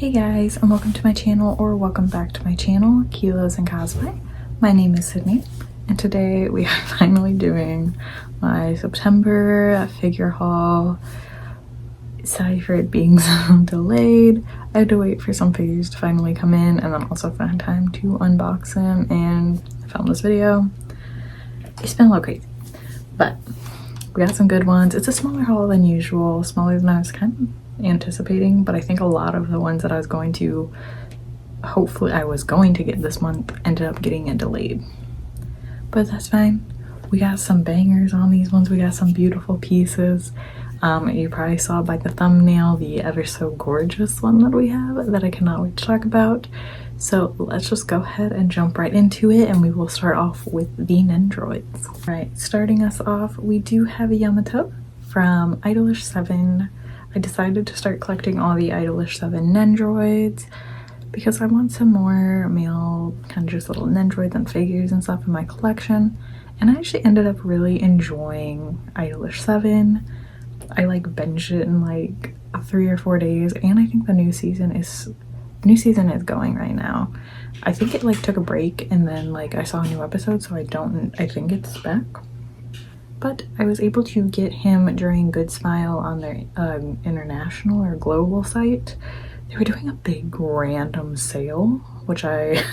Hey guys, and welcome to my channel, or welcome back to my channel, Kilos and Cosplay. My name is Sydney, and today we are finally doing my September figure haul. Sorry for it being so delayed. I had to wait for some figures to finally come in and then also find time to unbox them and film this video. It's been a little crazy, but we got some good ones. It's a smaller haul than usual, smaller than I was kind of anticipating, but I think a lot of the ones that I was going to get this month ended up getting it delayed, but that's fine. We got some bangers on these ones. We got some beautiful pieces. You probably saw by the thumbnail the ever so gorgeous one that we have that I cannot wait to talk about. So let's just go ahead and jump right into it, and we will start off with the Nendoroids. Right, starting us off, we do have a Yamato from Idolish 7. I decided to start collecting all the Idolish 7 Nendoroids because I want some more male kind of just little Nendoroids and figures and stuff in my collection, and I actually ended up really enjoying Idolish 7. I like binged it in like 3 or 4 days, and I think the new season is going right now. I think it like took a break and then like I saw a new episode, so I think it's back. But I was able to get him during Good Smile on their international or global site. They were doing a big random sale, which I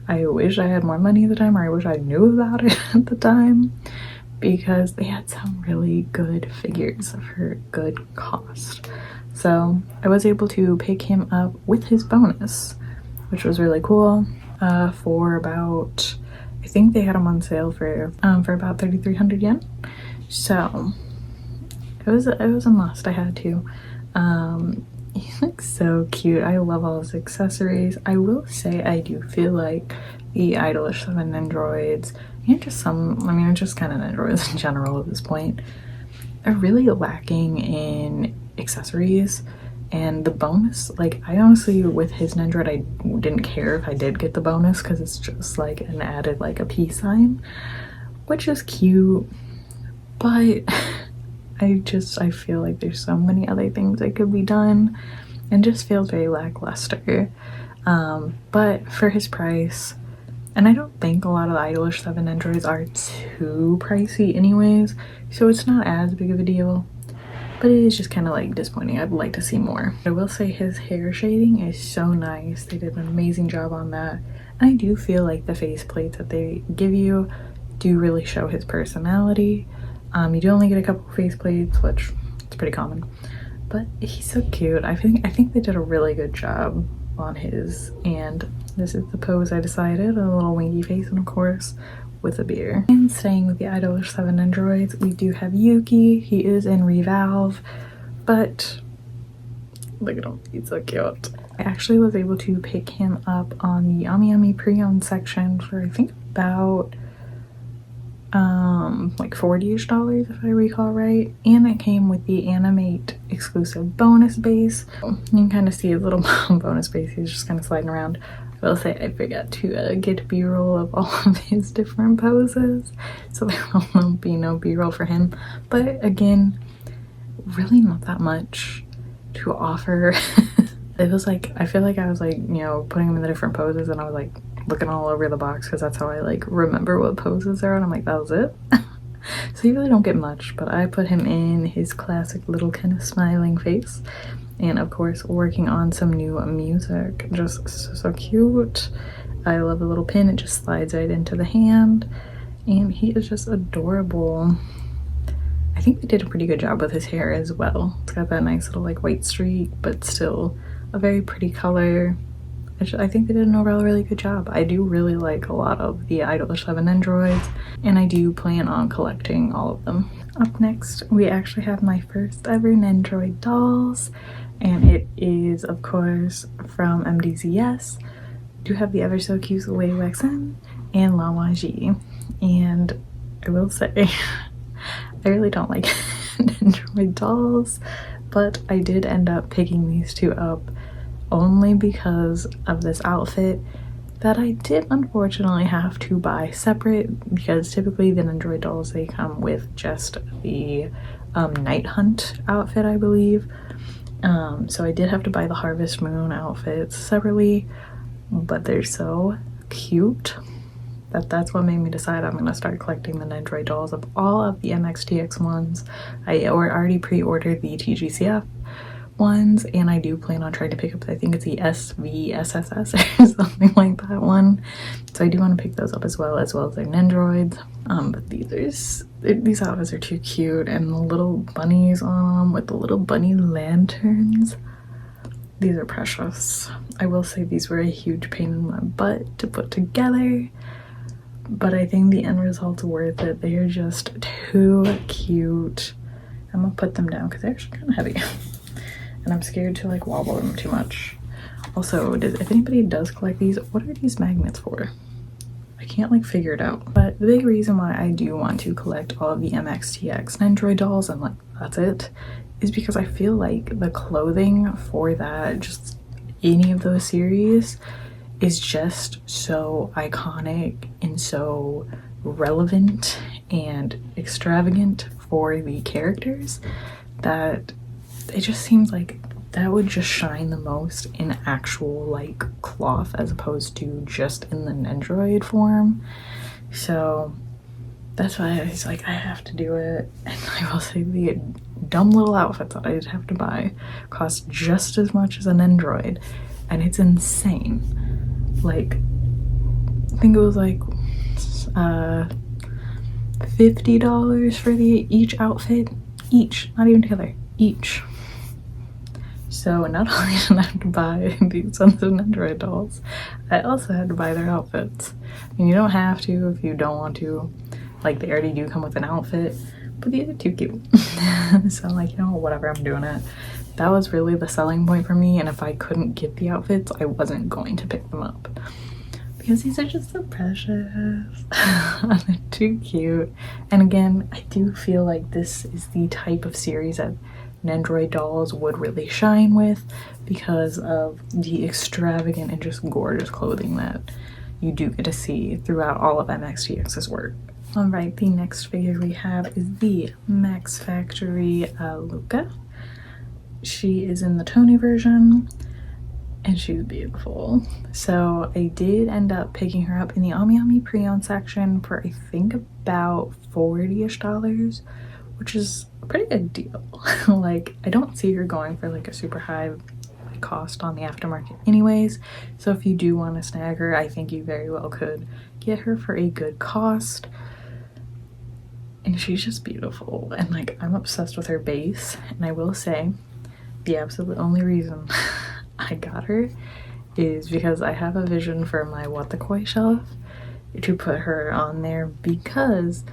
wish I had more money at the time, or I wish I knew about it at the time, because they had some really good figures for good cost. So I was able to pick him up with his bonus, which was really cool, for about, I think they had him on sale for about 3,300 yen. So it was a must. I had to. He looks so cute. I love all his accessories. I will say I do feel like the Idolish 7 Nendoroids, and just just kind of Nendoroids in general at this point, are really lacking in accessories. And the bonus, like, I honestly, with his Nendoroid, I didn't care if I did get the bonus because it's just like an added, like, a peace sign, which is cute, but I feel like there's so many other things that could be done, and just feels very lackluster. But for his price, and I don't think a lot of the Idolish 7 Nendoroids are too pricey anyways, so it's not as big of a deal. But it is just kind of like disappointing. I'd like to see more. I will say his hair shading is so nice. They did an amazing job on that. And I do feel like the face plates that they give you do really show his personality. You do only get a couple face plates, which is pretty common. But he's so cute. I think they did a really good job on his. And this is the pose I decided. A little winky face, and of course with a beer. And staying with the Idolish 7 Nendoroids, we do have Yuki. He is in Revalve, but look at him, he's so cute. I actually was able to pick him up on the Yummy Yummy pre-owned section for I think about like $40-ish if I recall right, and it came with the Animate exclusive bonus base. You can kind of see his little bonus base. He's just kind of sliding around. I will say I forgot to get b-roll of all of his different poses, so there will be no b-roll for him. But again, really not that much to offer. It was like, I feel like I was like, you know, putting him in the different poses, and I was like looking all over the box because that's how I like remember what poses are, and I'm like, that was it. So you really don't get much, but I put him in his classic little kind of smiling face. And of course, working on some new music. Just so cute. I love the little pin. It just slides right into the hand. And he is just adorable. I think they did a pretty good job with his hair as well. It's got that nice little like white streak, but still a very pretty color. I think they did an overall really good job. I do really like a lot of the Idolish 7 Nendoroids, and I do plan on collecting all of them. Up next, we actually have my first ever Nendoroid dolls, and it is, of course, from MDZS. I do have the ever so cute Wei Wexen and Lawa Ji, and I will say, I really don't like Nendoroid dolls, but I did end up picking these two up only because of this outfit that I did unfortunately have to buy separate, because typically the Nendoroid dolls, they come with just the night hunt outfit, I believe, So I did have to buy the Harvest Moon outfits separately, but they're so cute that's what made me decide I'm gonna start collecting the Nendoroid dolls of all of the MXTX ones. I already pre-ordered the TGCF ones, and I do plan on trying to pick up, I think it's the SVSSS or something like that one. So I do want to pick those up as well as their Nendoroids. But these outfits are too cute, and the little bunnies on them with the little bunny lanterns. These are precious. I will say these were a huge pain in my butt to put together, but I think the end result's worth it. They are just too cute. I'm gonna put them down because they're actually kind of heavy. And I'm scared to like wobble them too much. Also, if anybody does collect these, what are these magnets for? I can't like figure it out. But the big reason why I do want to collect all of the MXTX Nendoroid dolls, and like that's it, is because I feel like the clothing for that, just any of those series, is just so iconic and so relevant and extravagant for the characters that it just seems like that would just shine the most in actual like cloth as opposed to just in the Nendoroid form. So that's why I was like, I have to do it. And I will say the dumb little outfits that I did have to buy cost just as much as a Nendoroid, and it's insane. Like, I think it was like $50 for each outfit, not even together, each. So not only did I have to buy these sons of Nendoroid dolls, I also had to buy their outfits. And you don't have to if you don't want to. Like, they already do come with an outfit, but these are too cute. So I'm like, you know, whatever, I'm doing it. That was really the selling point for me, and if I couldn't get the outfits, I wasn't going to pick them up. Because these are just so precious. They're too cute. And again, I do feel like this is the type of series that Nendoroid dolls would really shine with because of the extravagant and just gorgeous clothing that you do get to see throughout all of MXTX's work. Alright, the next figure we have is the Max Factory Luka. She is in the Tony version, and she's beautiful. So I did end up picking her up in the Ami Ami pre-owned section for I think about $40-ish, which is a pretty good deal. Like, I don't see her going for like a super high cost on the aftermarket anyways, so if you do want to snag her, I think you very well could get her for a good cost. And she's just beautiful, and like, I'm obsessed with her base. And I will say the absolute only reason I got her is because I have a vision for my What the Koi shelf to put her on there, because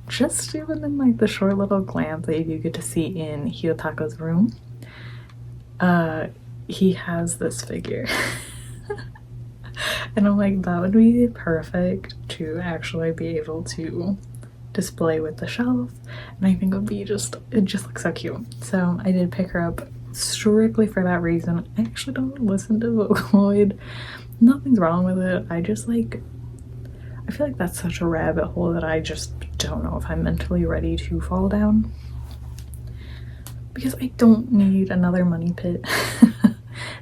just even in like the short little glance that you get to see in Hiyotaka's room, he has this figure. And I'm like, that would be perfect to actually be able to display with the shelf, and I think it would be it just looks so cute. So I did pick her up strictly for that reason. I actually don't listen to Vocaloid. Nothing's wrong with it. I just like, I feel like that's such a rabbit hole that I just don't know if I'm mentally ready to fall down, because I don't need another money pit.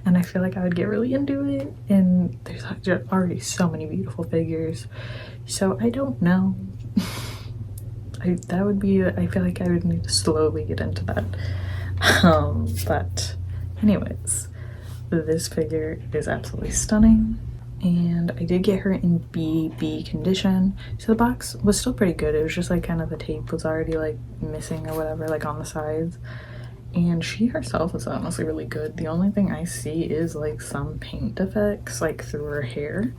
And I feel like I would get really into it, and there's already so many beautiful figures, so I don't know. I feel like I would need to slowly get into that. But anyways, this figure is absolutely stunning, and I did get her in BB condition, so the box was still pretty good. It was just like kind of the tape was already like missing or whatever, like on the sides, and she herself is honestly really good. The only thing I see is like some paint effects like through her hair,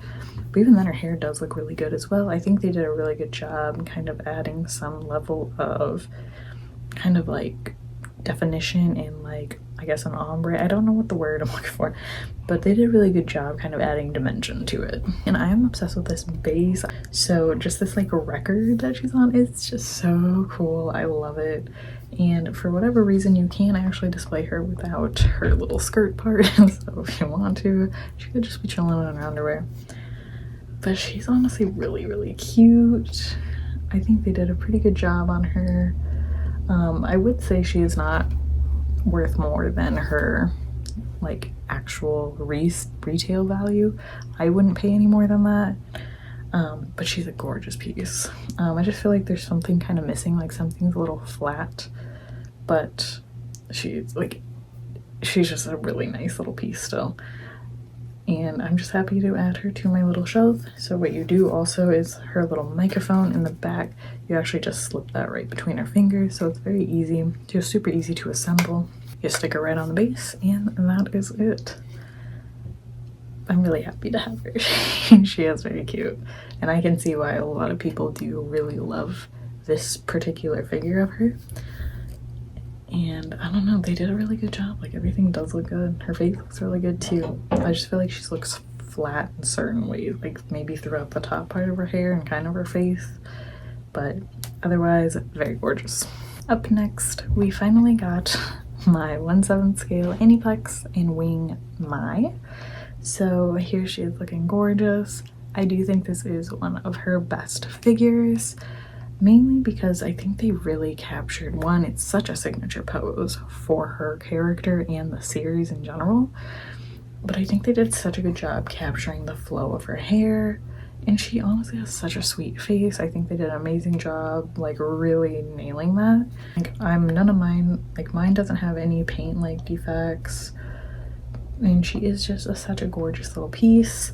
but even then her hair does look really good as well. I think they did a really good job kind of adding some level of kind of like definition and like, I guess, an ombre. I don't know what the word I'm looking for, but they did a really good job kind of adding dimension to it. And I am obsessed with this base. So just this like record that she's on, it's just so cool. I love it. And for whatever reason, you can actually display her without her little skirt part. So if you want to, she could just be chilling in her underwear. But she's honestly really, really cute. I think they did a pretty good job on her. I would say she is not worth more than her like actual retail value. I wouldn't pay any more than that. But she's a gorgeous piece. I just feel like there's something kind of missing, like something's a little flat, but she's just a really nice little piece still. And I'm just happy to add her to my little shelf. So what you do also is her little microphone in the back, you actually just slip that right between her fingers, so it's very easy, just super easy to assemble. You stick her right on the base, and that is it. I'm really happy to have her. She is very cute, and I can see why a lot of people do really love this particular figure of her. And I don't know, they did a really good job. Like, everything does look good. Her face looks really good too. I just feel like she looks flat in certain ways, like maybe throughout the top part of her hair and kind of her face, but otherwise very gorgeous. Up next, we finally got my 1/7 scale Aniplex and Wing Mai. So here she is looking gorgeous. I do think this is one of her best figures, mainly because I think they really captured, one, it's such a signature pose for her character and the series in general, but I think they did such a good job capturing the flow of her hair, and she honestly has such a sweet face. I think they did an amazing job, like really nailing that. Like, none of mine, like mine doesn't have any paint like defects, and she is just such a gorgeous little piece.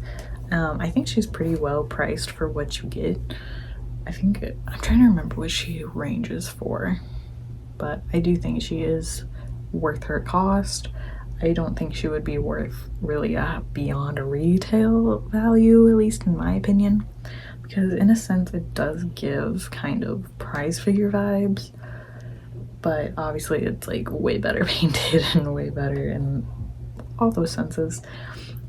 I think she's pretty well priced for what you get. I'm trying to remember what she ranges for, but I do think she is worth her cost. I don't think she would be worth really beyond a retail value, at least in my opinion, because in a sense it does give kind of prize figure vibes, but obviously it's like way better painted and way better in all those senses.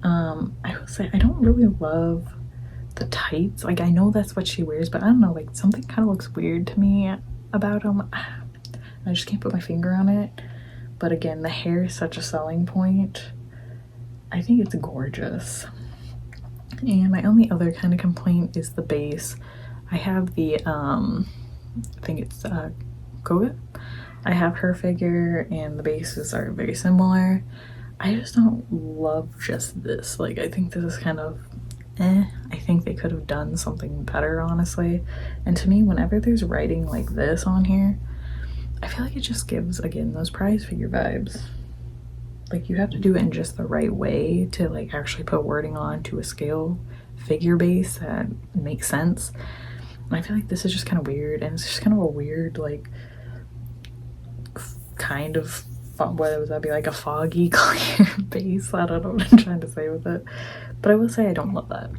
I will say I don't really love the tights. Like, I know that's what she wears, but I don't know, like something kind of looks weird to me about them. I just can't put my finger on it. But again, the hair is such a selling point. I think it's gorgeous. And my only other kind of complaint is the base. I have the I think it's Koga. I have her figure and the bases are very similar. I just don't love just this. Like, I think this is kind of I think they could have done something better, honestly. And to me, whenever there's writing like this on here, I feel like it just gives, again, those prize figure vibes. Like, you have to do it in just the right way to like actually put wording on to a scale figure base that makes sense. And I feel like this is just kind of weird, and it's just kind of a weird, like, kind of, what would that be, like a foggy clear base? I don't know what I'm trying to say with it, but I will say I don't love that.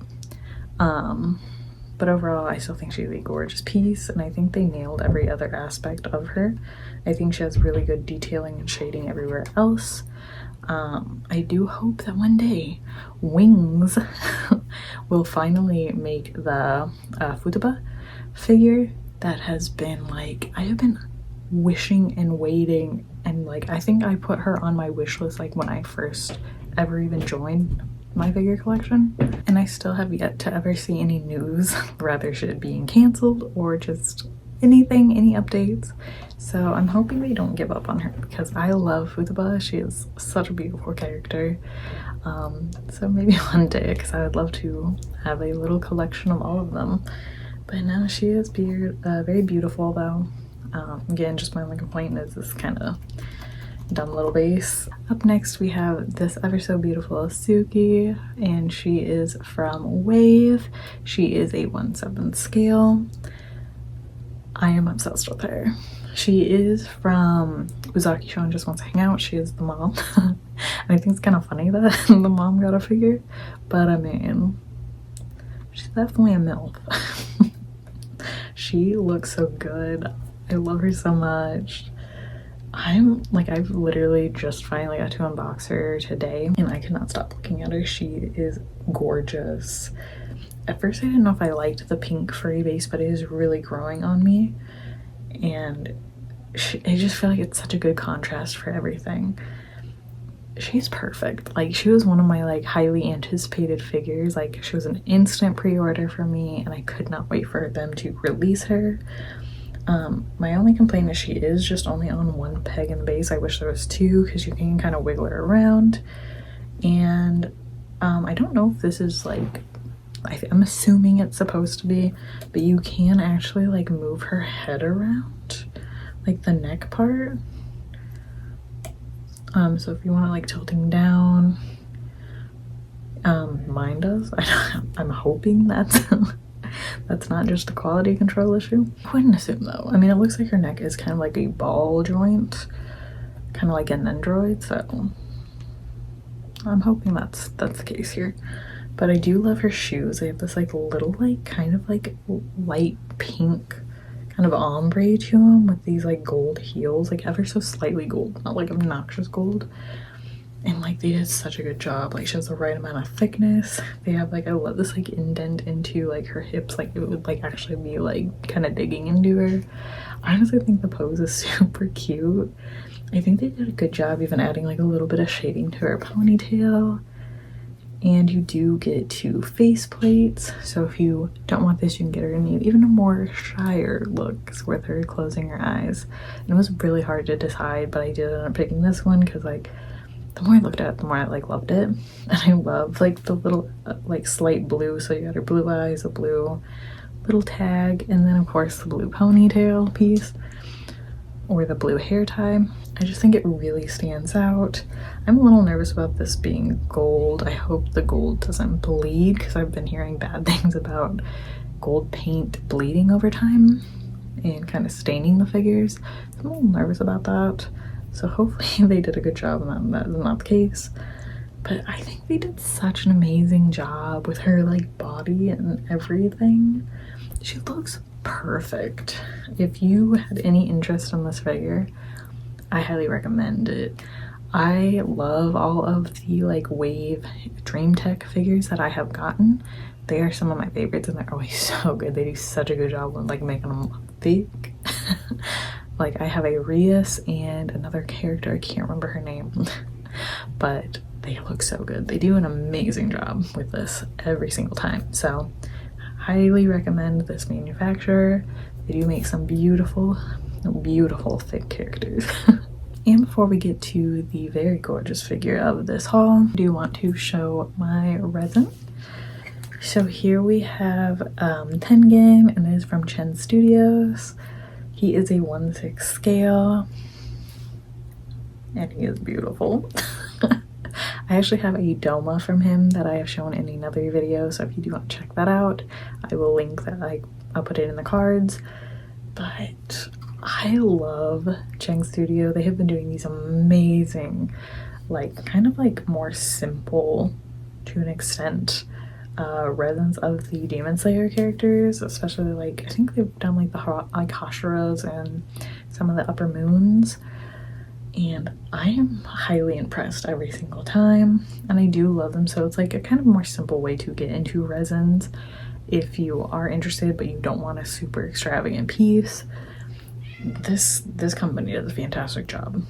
But overall, I still think she's a gorgeous piece, and I think they nailed every other aspect of her. I think she has really good detailing and shading everywhere else. I do hope that one day Wings will finally make the Futaba figure that has been, like, I have been wishing and waiting, and like I think I put her on my wish list like when I first ever even joined my figure collection, and I still have yet to ever see any news, rather shit being canceled or just anything, any updates. So I'm hoping they don't give up on her, because I love Futaba. She is such a beautiful character. So maybe one day, because I would love to have a little collection of all of them. But no, she is very beautiful though. Again, just my only complaint is this kind of dumb little base. Up next, we have this ever so beautiful Tsuki, and she is from Wave. She is a 1/7 scale. I am obsessed with her. She is from Uzaki Show and Just Wants to Hang Out. She is the mom. And I think it's kind of funny that the mom got a figure, but I mean, she's definitely a MILF. She looks so good. I love her so much. I've literally just finally got to unbox her today, and I cannot stop looking at her. She is gorgeous. At first I didn't know if I liked the pink furry base, but it is really growing on me, and I just feel like it's such a good contrast for everything. She's perfect. Like, she was one of my like highly anticipated figures. Like, she was an instant pre-order for me, and I could not wait for them to release her. My only complaint is she is just only on one peg in the base. I wish there was two because you can kind of wiggle her around. And I don't know if this is like, I'm assuming it's supposed to be, but you can actually like move her head around, like the neck part. So if you want to like tilting down, mine does. I'm hoping that's that's not just a quality control issue. I wouldn't assume though. I mean, it looks like her neck is kind of like a ball joint, kind of like a Nendoroid, so I'm hoping that's the case here. But I do love her shoes. They have this like little like kind of like light pink kind of ombre to them with these like gold heels, like ever so slightly gold, not like obnoxious gold. And like they did such a good job. Like she has the right amount of thickness. They have like, I love this like indent into like her hips, like it would like actually be like kind of digging into her. I honestly think the pose is super cute. I think they did a good job even adding like a little bit of shading to her ponytail. And you do get 2 face plates, so if you don't want this, you can get her in even a more shyer look with her closing her eyes. And it was really hard to decide, but I did end up picking this one because like the more I looked at it, the more I like loved it. And I love like the little like slight blue, so you got her blue eyes, a blue little tag, and then of course the blue ponytail piece or the blue hair tie. I just think it really stands out. I'm a little nervous about this being gold. I hope the gold doesn't bleed because I've been hearing bad things about gold paint bleeding over time and kind of staining the figures. I'm a little nervous about that. So hopefully they did a good job and that is not the case. But I think they did such an amazing job with her like body and everything. She looks perfect. If you had any interest in this figure, I highly recommend it. I love all of the like Wave Dream Tech figures that I have gotten. They are some of my favorites and they're always so good. They do such a good job of like making them thick. Like I have a Rias and another character, I can't remember her name, but they look so good. They do an amazing job with this every single time. So highly recommend this manufacturer. They do make some beautiful thick characters. And before we get to the very gorgeous figure of this haul, I do want to show my resin. So here we have Tengen, and it is from Chen Studios. He is a 1/6 scale, and he is beautiful. I actually have a Doma from him that I have shown in another video, so if you do want to check that out, I will link that. I'll put it in the cards. But I love Chen Studio. They have been doing these amazing, like kind of like more simple to an extent resins of the Demon Slayer characters, especially like I think they've done like the Hashiras and some of the Upper Moons, and I am highly impressed every single time, and I do love them. So it's like a kind of more simple way to get into resins if you are interested but you don't want a super extravagant piece. This company does a fantastic job.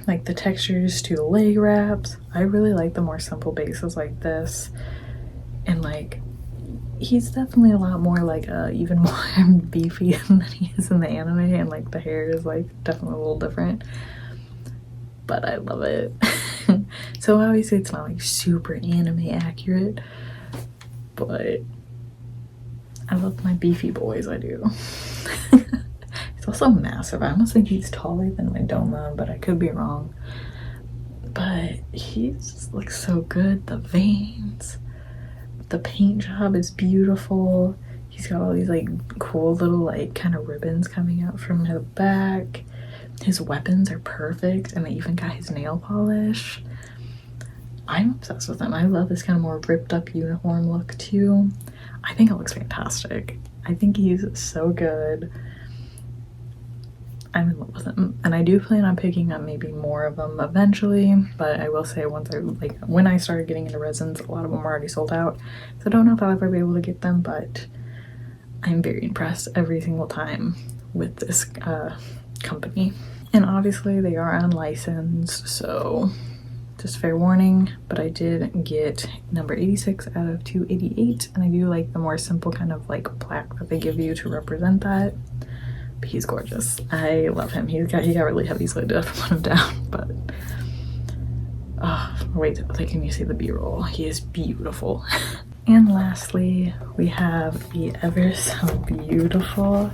Like the textures to the leg wraps, I really like the more simple bases like this. And like he's definitely a lot more like even more beefy than he is in the anime, and like the hair is like definitely a little different, but I love it. So obviously it's not like super anime accurate, but I love my beefy boys, I do. He's also massive. I almost think he's taller than my Doma, but I could be wrong. But he just looks so good. The veins, the paint job is beautiful. He's got all these like cool little like kind of ribbons coming out from the back. His weapons are perfect, and they even got his nail polish. I'm obsessed with him. I love this kind of more ripped up uniform look too. I think it looks fantastic. I think he's so good. I'm in love with him, and I do plan on picking up maybe more of them eventually, but I will say when I started getting into resins, a lot of them were already sold out, so I don't know if I'll ever be able to get them, but I'm very impressed every single time with this company. And obviously they are unlicensed, so just fair warning, but I did get number 86 out of 288, and I do like the more simple kind of like plaque that they give you to represent that. but he's gorgeous. I love him. He got really heavy, so I did have to put him down, but wait, can you see the b-roll? He is beautiful. And lastly, we have the ever so beautiful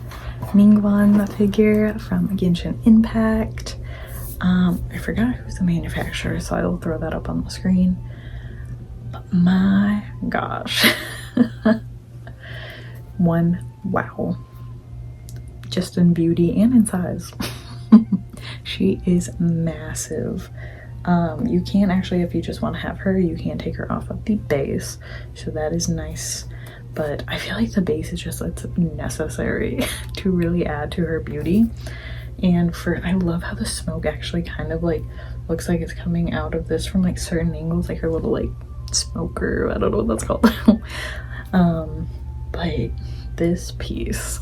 Ningguang figure from Genshin Impact. I forgot who's the manufacturer, so I will throw that up on the screen. But my gosh. Wow. Just in beauty and in size. She is massive. You can actually, if you just want to have her, you can take her off of the base, so that is nice. But I feel like the base is just, it's necessary to really add to her beauty. And I love how the smoke actually kind of like looks like it's coming out of this from like certain angles, like her little like smoker, I don't know what that's called. But this piece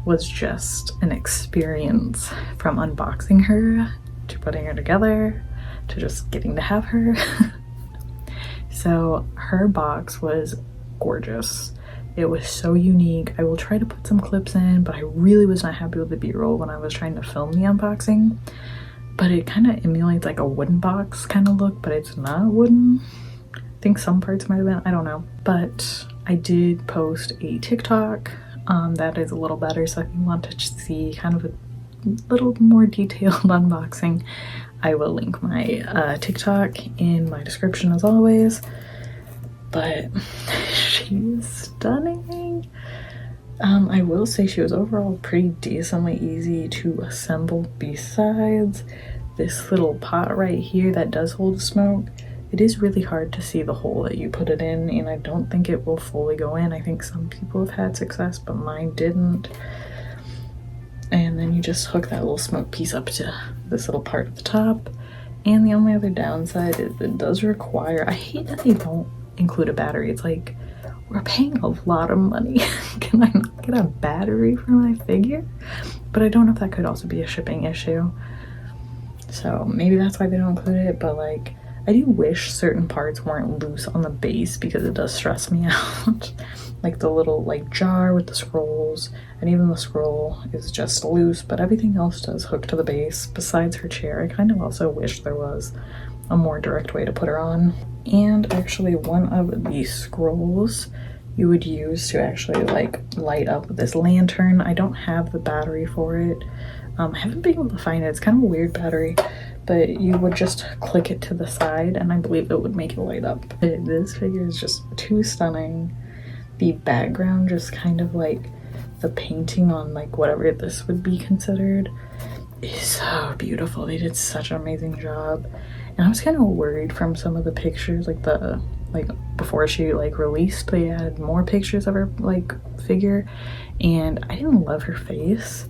was just an experience, from unboxing her to putting her together to just getting to have her. So her box was gorgeous. It was so unique. I will try to put some clips in, but I really was not happy with the b-roll when I was trying to film the unboxing. But it kind of emulates like a wooden box kind of look, but it's not wooden. I think some parts might have been, I don't know. But I did post a TikTok that is a little better, so if you want to see kind of a little more detailed unboxing, I will link my TikTok in my description as always. But she's stunning. I will say she was overall pretty decently easy to assemble, besides this little pot right here that does hold smoke. It is really hard to see the hole that you put it in, and I don't think it will fully go in. I think some people have had success, but mine didn't. And then you just hook that little smoke piece up to this little part at the top. And the only other downside is it does require, I hate that they don't include a battery. It's like, we're paying a lot of money. Can I not get a battery for my figure? But I don't know if that could also be a shipping issue. So maybe that's why they don't include it, but like, I do wish certain parts weren't loose on the base because it does stress me out. Like the little like jar with the scrolls, and even the scroll is just loose, but everything else does hook to the base besides her chair. I kind of also wish there was a more direct way to put her on. And actually one of the scrolls you would use to actually like light up this lantern. I don't have the battery for it. I haven't been able to find it. It's kind of a weird battery, but you would just click it to the side and I believe it would make it light up. This figure is just too stunning. The background, just kind of like the painting on like whatever this would be considered, is so beautiful. They did such an amazing job. And I was kind of worried from some of the pictures, like before she like released, they had more pictures of her like figure, and I didn't love her face.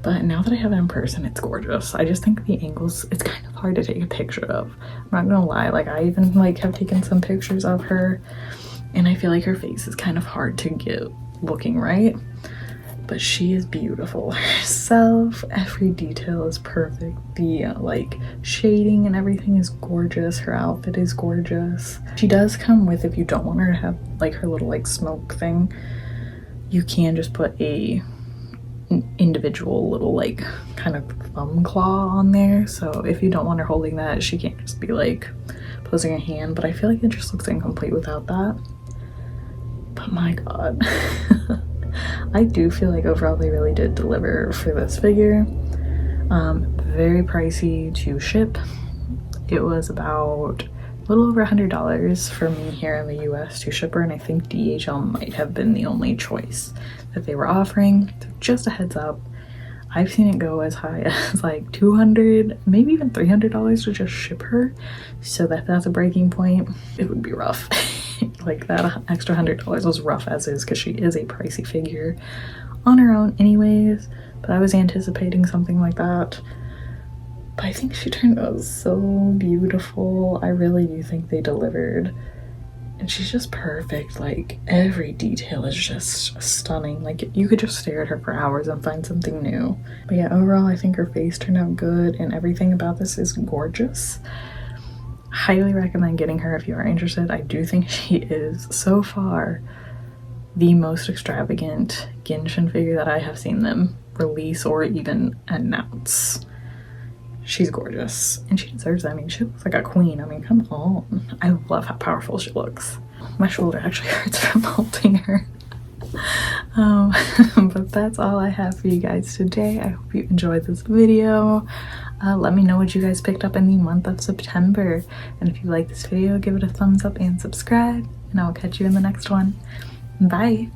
But now that I have it in person, it's gorgeous. I just think the angles, it's kind of hard to take a picture of. I'm not gonna lie, like I even like have taken some pictures of her and I feel like her face is kind of hard to get looking right. But she is beautiful herself. Every detail is perfect. The like shading and everything is gorgeous. Her outfit is gorgeous. She does come with, if you don't want her to have like her little like smoke thing, you can just put a individual little like kind of thumb claw on there. So if you don't want her holding that, she can't just be like posing her hand. But I feel like it just looks incomplete without that. But my god. I do feel like overall they really did deliver for this figure. Very pricey to ship. It was about a little over $100 for me here in the US to ship her, and I think DHL might have been the only choice that they were offering. So just a heads up, I've seen it go as high as like $200, maybe even $300 to just ship her. So that's a breaking point. It would be rough. Like that extra $100 was rough as is, because she is a pricey figure on her own anyways, but I was anticipating something like that. But I think she turned out so beautiful. I really do think they delivered, and she's just perfect. Like every detail is just stunning. Like you could just stare at her for hours and find something new. But yeah, overall I think her face turned out good and everything about this is gorgeous. Highly recommend getting her if you are interested. I do think she is so far the most extravagant Genshin figure that I have seen them release or even announce. She's gorgeous and she deserves it. I mean, she looks like a queen. I mean, come on. I love how powerful she looks. My shoulder actually hurts from holding her. But that's all I have for you guys today. I hope you enjoyed this video. Let me know what you guys picked up in the month of September. And if you like this video, give it a thumbs up and subscribe. And I will catch you in the next one. Bye.